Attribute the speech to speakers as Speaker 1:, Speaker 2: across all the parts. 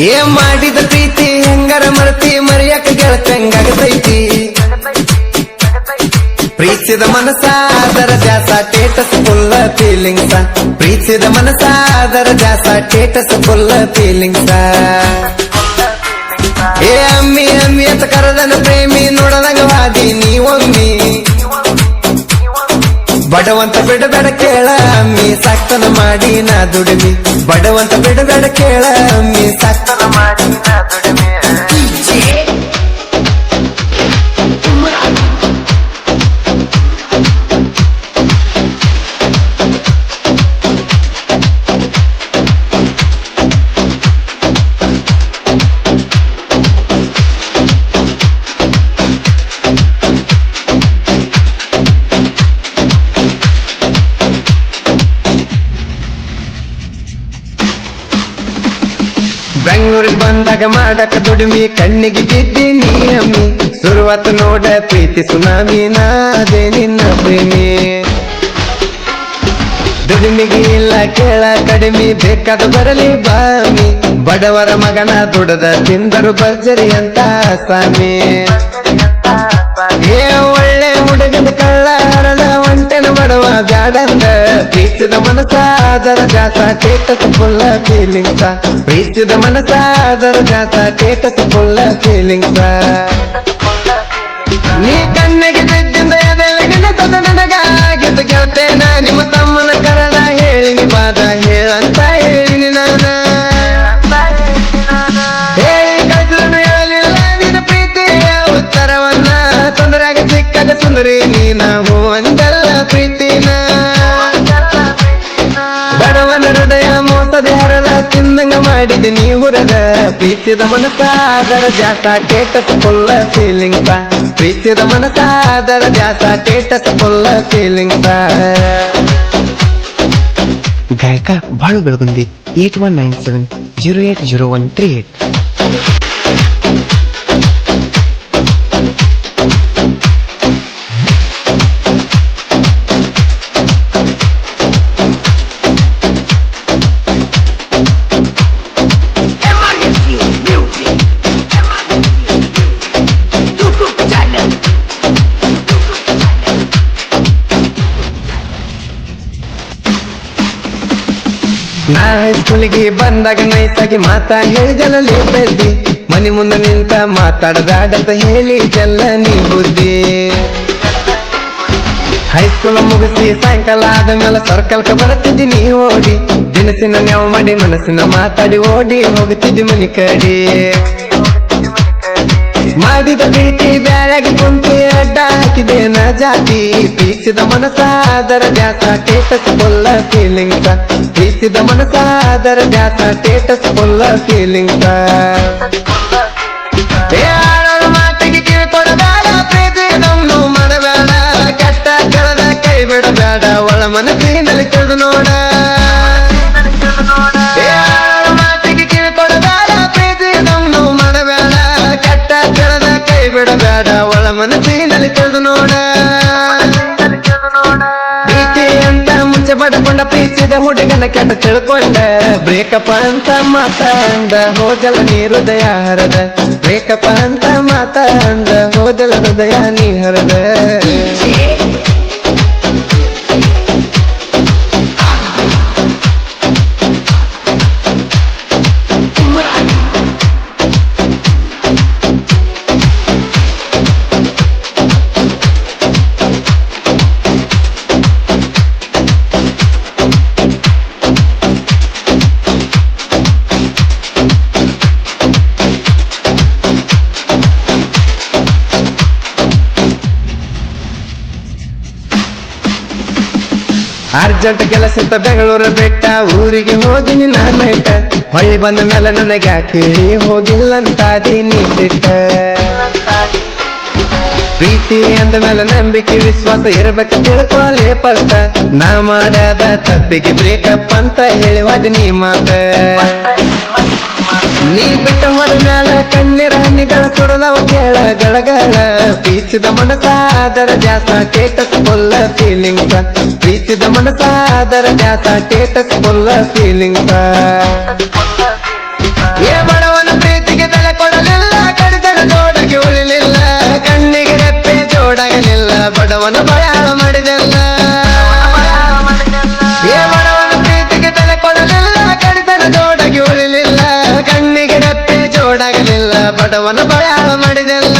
Speaker 1: ಏನ್ ಮಾಡಿದ ಪ್ರೀತಿ ಹೆಂಗಾರ ಮರತಿ ಮರಿಯಕ ಗೆಳತಂಗಾಗತೈತಿ ಪ್ರೀತಿಸಿದ ಮನಸ ಅದರ ಜಾಸ ಟೇಟಸ್ ಫುಲ್ಲ ಫೀಲಿಂಗ್ಸ ಪ್ರೀತಿಸಿದ ಮನಸ ಅದರ ಜಾಸ ಟೇಟಸ್ ಫುಲ್ಲ ಫೀಲಿಂಗ್ಸ ಏ ಅಮ್ಮಿ ಅಮ್ಮಿ ಅಂತ ಕರೆದನ ಪ್ರೇಮಿ ನೋಡದಂಗ ವಾದಿ ನೀವೊಮ್ಮಿ ಬಡವಂತ ಬಿಡಬೇಡ ಕೇಳ ಅಮ್ಮಿ ಸಾಕ್ತನ ಮಾಡಿ ನಾ ದುಡಿಮಿ ಬಡವಂತ ಬಿಡಬೇಡ ಕೇಳ ಅಮ್ಮಿ ಸಾಕ್ತನ ಮಾಡಿ ನಾ ದುಡಿಮಿ ಬೆಂಗಳೂರಿಗೆ ಬಂದಾಗ ಮಾಡಕ ದುಡಿಮಿ ಕಣ್ಣಿಗೆ ಬಿದ್ದಿ ನೀ ಅಮ್ಮಿ ಶುರುವಾತ ನೋಡ ಪ್ರೀತಿ ಸುನಾಮಿ ನಾದೇ ನಿನ್ನ ಪ್ರೇಮಿ ದುಡಿಮಿಗೆ ಇಲ್ಲ ಕೇಳ ಕಡಿಮೆ ಬೇಕಾದ ಬರಲಿ ಬಾಮಿ ಬಡವರ ಮಗನ ದುಡದ ತಿಂದರು ಭರ್ಜರಿ ಅಂತ ಸ್ವಾಮಿ ಏ ಒಳ್ಳೆ ಹುಡುಗದ ಕಳ್ಳ ಹರಳ ಒಂಟೆನ ಬಡವ ಬ್ಯಾಡಂದ ಪ್ರೀತಿದ ಮನಸ ಅದರ ಜಾಸ ಟೇಟಸ್ ಫುಲ್ಲ ಫೀಲಿಂಗ್ಸ ಪ್ರೀತಿದ ಮನಸ ಅದರ ಜಾಸ ಟೇಟಸ್ ಫುಲ್ಲ ಫೀಲಿಂಗ್ಸ ನೀ ಕಣ್ಣಿಗೆ ಬಿದ್ದಿಂದ ಎದೆಲಗಿನ ನನಗಾಗಿದ್ದು ಗೆಳತೇನ ನಿಮ್ಮ ತಮ್ಮನ ಕರಣ ಹೇಳಿನಿ ಬಾದ ಹೇಳಂತ ಹೇಳಿನಿ ನಾನ ಹೇಳಿ ಕಳ್ಸನು ಹೇಳಲಿಲ್ಲ ನಿನ್ನ ಪ್ರೀತಿಯ ಉತ್ತರವನ್ನ ತೊಂದರೆಯಾಗ ಸಿಕ್ಕದ ಸುಂದರಿ ನೀ ನಾವು ಅಂದಲ್ಲ ಪ್ರೀತಿನ ಬಡವನ ಹೃದಯ ಮೋಸದ ಹರಳ ತಿಂದಂಗ ಮಾಡಿದ ನೀ ಹುರದ ಪ್ರೀತಿದ ಮನಸ ಅದರ ಜಾಸ ಟೇಟಸ್ ಫುಲ್ಲ ಫೀಲಿಂಗ್ಸ ಪ್ರೀತಿದ ಮನಸ ಅದರ ಜಾಸ ಟೇಟಸ್ ಫುಲ್ಲ ಫೀಲಿಂಗ್ಸ
Speaker 2: ಗಾಯಕ ಬಾಳು ಬೆಳಗುಂದಿ 8197080138
Speaker 1: ನಾ ಹೈಸ್ಕೂಲಿಗೆ ಬಂದಾಗ ನೈಸಾಗಿ ಮಾತಾ ಹೇಳಿದಲೇ ಬೆದ್ದಿ ಮನೆ ಮುಂದೆ ನಿಂತ ಮಾತಾಡದಾಡಂತ ಹೇಳಿ ಜಲ್ಲ ನೀ ಬುದ್ಧಿ ಹೈಸ್ಕೂಲ್ ಮುಗಿಸಿ ಸಾಯಂಕಾಲ ಆದ ಮೇಲೆ ಸರ್ಕಲ್ಕ ಬರುತ್ತಿದ್ದಿ ನೀ ಓಡಿ ದಿನಸಿನ ನೆವ ಮಾಡಿ ಮನಸ್ಸಿನ ಮಾತಾಡಿ ಓಡಿ ಹೋಗುತ್ತಿದ್ದಿ ಮನಿ ಕಡಿ ಮಾಡಿದ ಪ್ರೀತಿ ಬ್ಯಾಳಗಿ ಕುಂತಿ ಅಡ್ಡ ಹಾಕಿದೆ ನ ಜಾತಿ ಪ್ರೀತಿಸಿದ ಮನಸ ಅದರ ಜಾಸ ಟೇಟಸ್ ಫುಲ್ಲ ಫೀಲಿಂಗ್ಸ ಪ್ರೀತಿಸಿದ ಮನಸ ಅದರ ಜಾಸ ಟೇಟಸ್ ಫುಲ್ಲ ಫೀಲಿಂಗ್ಸ ಮಾತಿಗೆ ಕಿವಿಕೊಡಬೇಡ ಪ್ರೀತಿ ನಮ್ನು ಮಾಡಬೇಡ ಕೆಟ್ಟ ಕೆಳದ ಕೈ ಬಿಡಬೇಡ ಒಳ ಮನಸ್ಸಿನಲ್ಲಿ ತಿಳಿದು ನೋಡ ಮಾತಿಗೆ ಕಿವಿಕೊಡಬೇಡ ಪ್ರೀತಿ ನಮ್ನು ಮಾಡಬೇಡ ಕೆಟ್ಟ ಕೆಳದ ಕೈ ಬಿಡಬೇಡ ಒಳ ಮನಸ್ಸಿನಲ್ಲಿ ತಿಳಿದು ನೋಡ ಪ್ರೀತಿ ಅಂತ ಮುಂಚೆ ಪಡ್ಕೊಂಡ ಪ್ರೀತಿಸಿದ ಹುಡುಗನ ಕೆಟ್ಟ ತಿಳ್ಕೊಂಡ ಬ್ರೇಕಪ್ ಅಂತ ಮಾತಾಂದ ಹೋದಲ ನೀ ಹೃದಯ ಹರದ ಬ್ರೇಕಪ್ ಅಂತ ಮಾತಾಂದ ಹೋದಲ ಹೃದಯ ನೀ ಹರದ ಅರ್ಜೆಂಟ್ ಕೆಲಸ ಇತ್ತ ಬೆಂಗಳೂರು ಬೆಟ್ಟ ಊರಿಗೆ ಹೋದಿನಿ ನಾನೈಟ ಹೊಳ್ಳಿ ಬಂದ ಮೇಲೆ ನನಗೆ ಕೇಳಿ ಹೋಗಿಲ್ಲಂತಾದಿ ನೀ ಸಿಟ್ಟ ಪ್ರೀತಿ ಅಂದ ಮೇಲೆ ನಂಬಿಕೆ ವಿಶ್ವಾಸ ಇರಬೇಕು ತಿಳ್ಕೊಳ್ಳಿ ಪಟ್ಟ ನಾ ಮಾಡದ ತಪ್ಪಿಗೆ ಬ್ರೇಕಪ್ ಅಂತ ಹೇಳಿವಾದ ನೀ ಮಾತ ನೀ ಬಿಟ್ಟ ಹೊರ ಮ್ಯಾಲ ಕಣ್ಣೀರ ಹನಿಗಳ ಸುಡದವ ಕೇಳ ಗಳಗಳ ಪ್ರೀತಿಸಿದ ಮನಸ ಅದರ ಜಾಸ ಟೇಟಸ್ ಫುಲ್ಲ ಫೀಲಿಂಗ್ಸ ಪ್ರೀತಿಸಿದ ಮನಸ ಅದರ ಜಾಸ ಟೇಟಸ್ ಫುಲ್ಲ ಫೀಲಿಂಗ್ಸ ಏ ಬಡವ ಬಡವನ ಬಯಾಳ ಮಾಡಿದೆಲ್ಲ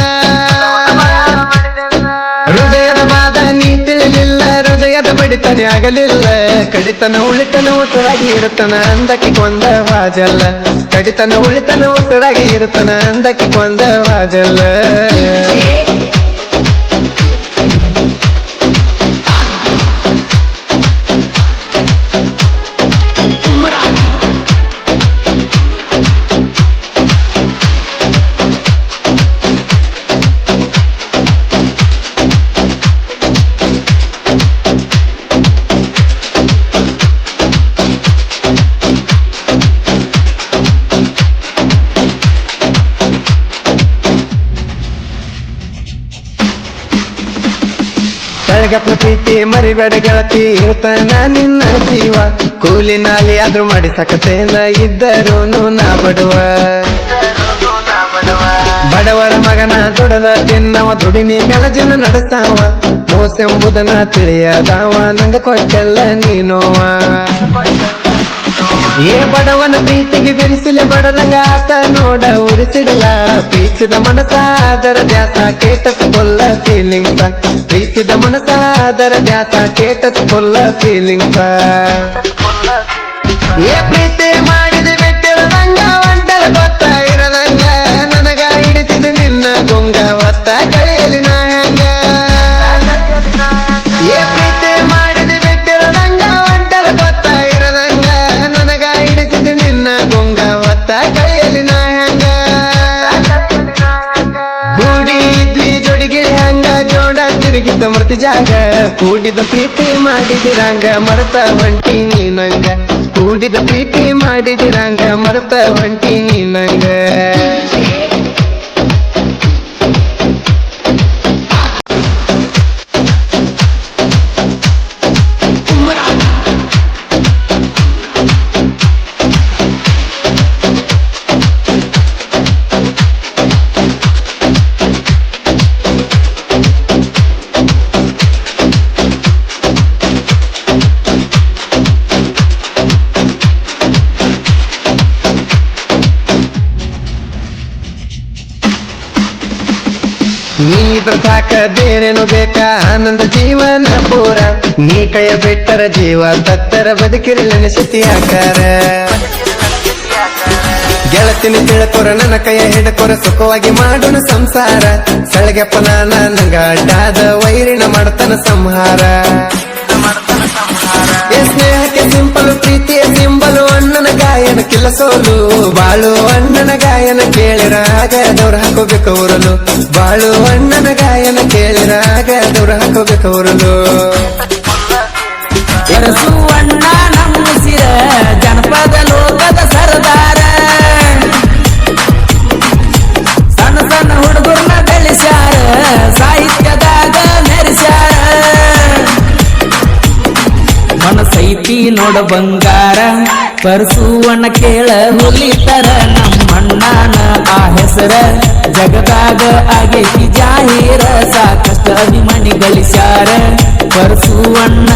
Speaker 1: ಹೃದಯದ ಬಾದ ನೀ ತಿಳಿಲಿಲ್ಲ ಹೃದಯದ ಬಡಿತನೆ ಆಗಲಿಲ್ಲ ಕಡಿತನ ಉಳಿತನ ಉಸಿರಾಗಿ ಇರುತ್ತನ ಅಂದಕ್ಕೆ ಕೊಂದ ವಾಜಲ್ಲ ಕಡಿತನ ಉಳಿತನ ಉಸಿರಾಗಿ ಇರುತ್ತನ ಅಂದಕ್ಕೆ ಕೊಂದ ವಾಜಲ್ಲ ಬೆಳಗಪ್ಪ ಪ್ರೀತಿ ಮರಿಬೇಡ ಗೆಳತಿ ಇರ್ತಾನ ನಿನ್ನ ಜೀವ ಕೂಲಿ ನಾಲಿ ಆದ್ರೂ ಮಾಡಿ ಸಕತೇನ ಇದ್ದರೂನು ನಾ ಬಡವ ಬಡವರ ಮಗನ ದುಡದ ತಿನ್ನವ ದುಡಿಮೆ ಮೇಲ ಜನ ನಡೆಸ್ತಾವ ಮೋಸೆಂಬುದನ್ನ ತಿಳಿಯದಾವ ನಂಗ ಕೊಟ್ಟೆಲ್ಲ ನೀನೋವ ಏ ಬಡವನ ಪ್ರೀತಿಗೆ ಬಿರಿಸಿಲೆ ಬಡದಂಗ ಆತ ನೋಡ ಉರಿಸಿಡಲ ಪ್ರೀತಿದ ಮನಸಾದರ ದ್ಯಾಸ ಕೇಟತ್ ಕೊಲ್ಲ ಫೀಲಿಂಗ್ಸ ಪ್ರೀತಿದ ಮನಸಾದರ ದ್ಯಾಸ ಕೇಟತ್ ಕೊಲ್ಲ ಫೀಲಿಂಗ್ಸ ಏ ಪ್ರೀತಿ ಮಾಡಿದ ಬಿಟ್ಟಿರದಂಗ ಒಂಟಲ ಗೊತ್ತ ಇರದಂಗ ನನಗ ಹಿಡಿತಿದ ನಿನ್ನ ಗೊಂಗ ಒತ್ತ ಕಳೆಯಲಿ ನಾ ಹೆಂಗ ಏ ಪ್ರೀತಿ ಮಾಡಿದ ಬಿಟ್ಟಿರದಂಗ ಒಂಟಲ ಗೊತ್ತ ಇರದಂಗ ನನಗ ಹಿಡಿತಿದ ನಿನ್ನ ಗೊಂಗ ಒತ್ತ ಕಳೆಯಲಿ ನಾ ಹೆಂಗ ಕೂಡಿದ್ವಿ ಜೋಡಿಗಿಳಿ ಹಂಗ ಜೋಡ ತಿರುಗಿದ್ದ ಮರ್ತಿ ಜಾಗ ಕೂಡಿದ ಪ್ರೀತಿ ಮಾಡಿದಿರಂಗ ಮರತ ಹೊಂಟಿ ನೀನಂಗ ಕೂಡಿದ ಪ್ರೀತಿ ಮಾಡಿದಿರಂಗ ಮರತ ಹೊಂಟಿ ನೀನಂಗ ನೀದ್ರ ಸಾಕ ಬೇರೇನು ಬೇಕಾ ಆನಂದ ಜೀವನ ಪೂರ ನೀ ಕೈಯ ಬಿಟ್ಟರ ಜೀವ ತತ್ತರ ಬದುಕಿರಲಿ ನೆನೆಸುತ್ತಿ ಆಕಾರ ಗೆಳತಿನಿ ತಿಳ್ಕೊರ ನನ್ನ ಕೈಯ ಹಿಡಕೊರ ಸುಖವಾಗಿ ಮಾಡೋಣ ಸಂಸಾರ ಸಳಗೆಪ್ಪ ನಾನ ನಂಗ ಅಡ್ಡಾದ ವೈರಿನ ಮಾಡ್ತಾನ ಸಂಹಾರ ಸ್ನೇಹಕ್ಕೆ ಸಿಂಪಲು ಪ್ರೀತಿಯ ಸಿಂಬಲು ಅಣ್ಣನ ಗಾಯನ ಕಿಲಸೋಲು ಬಾಳು ಅಣ್ಣನ ಗಾಯನ ಕೇಳಿರಾಗ ದೌರ ಹಾಕೋಬೇಕು ಉರಲು ಬಾಳು ಅಣ್ಣನ ಗಾಯನ ಕೇಳಿರಾಗ ದೌರ ಹಾಕೋಬೇಕು ಉರಲು
Speaker 3: ಅಣ್ಣ ನಮ್ಮಸಿರ ಜನಪದ ಲೋಕದ ಸರದಾರ ಸಣ್ಣ ಸಣ್ಣ ಹುಡುಗರ್ನ ಬೆಳೆಸ್ಯಾರ ಸಾಹಿತ್ಯದಾಗ ಮೆರೆಸ್ಯಾರ ಮನಸೈತಿ ನೋಡ ಬಂಗಾರ ಪರಸುವಣ್ಣ ಕೇಳ ಹುಲಿತರ ನಮ್ಮಣ್ಣನ ಆ ಹೆಸರ ಜಗದಾಗ ಆಗೈತಿ ಜಾಹೀರ ಸಾಕಷ್ಟು ಅಭಿಮಾನಿ ಗಳಿಸ್ಯಾರ ಪರಸುವಣ್ಣ